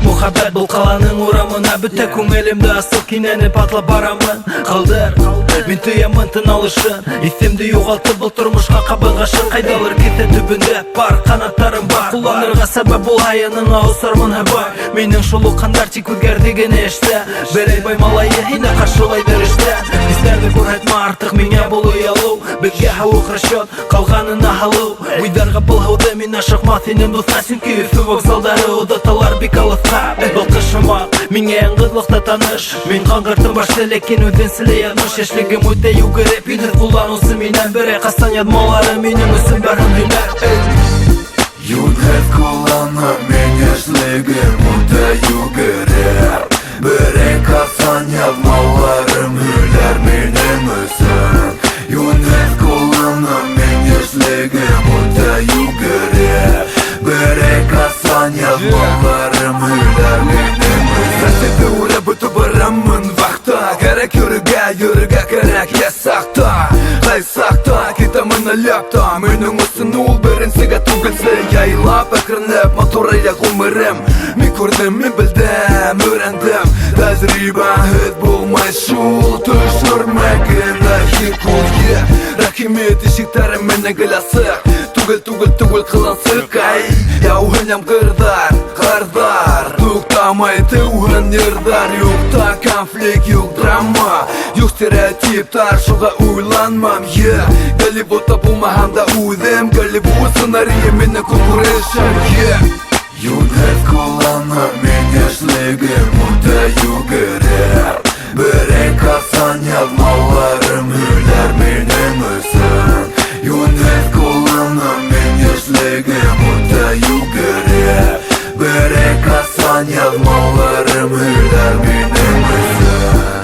Muhabbet бұл қаланың урамына Бүтті көңілімді асыл кененіп атлап барамын Қалдыр, мен түйемін тын алышын Есемді жоғалтып бұл тұрмышқа қабылғашын Қайдалыр кесе түбінде бар, қанаттарым бар Құланырға сәбәп бұл айының ауысармын әбай Менің шолу қандар тек өзгердеген ешті Берей бай малайы, хине қаршылайды рішті Біздерді көрәтма артық менге бұл ұялу Бізге хауық расчет, қалғанына халу Уйдарға бұл хауды мен ашықма сенен дұсна Сенкі үсі вокзалдары ұдаталар бек алысқа Бұл қышымақ, менге ең қызлықта таныш Мен қаңғыртым баш сәлекен өден сілей аныш Ешлігім өте югіреп, үйдір құланусы менен бірі Қастан ядмалары менің үсім бәрін дүймер Юдет құланым мен ешлігім өте югіреп Бірі қастан ядмаларым үйлер менің үсім Юдет құланым мен ешлігім өте югіреп Бірі қастан ядмаларым үйлер менің үсім Сәседі ұры бұты барамын вақта Керек юріге керек есақта Қайсақта кетамын әліпта Менің үсін ол бірінсіге түгілсі Яйлап әкірініп моторыяқ өмірім Мен көрдім, мен білдім, өрендім Тәзірибә хет болмай шул Түшірмәген әхек ол Рахимет ешіктәрім менің гіласық Түгіл қылансық Яуғыням қырдар Туқтамай тәуін ердар Юқта конфликт, юқ драма Юқ стереотиптар, шуға уйланмам Голливудта болмағам да өзім Голливуд сценарийі менің конкуреншім Юдет құланым мен ешлігім өте югіреп Бірі қасан ядмаларым үйлер менің үсім Юдет құланым мен ешлігім өте югіреп Бірі қасан ядмаларым үйлер менің үсім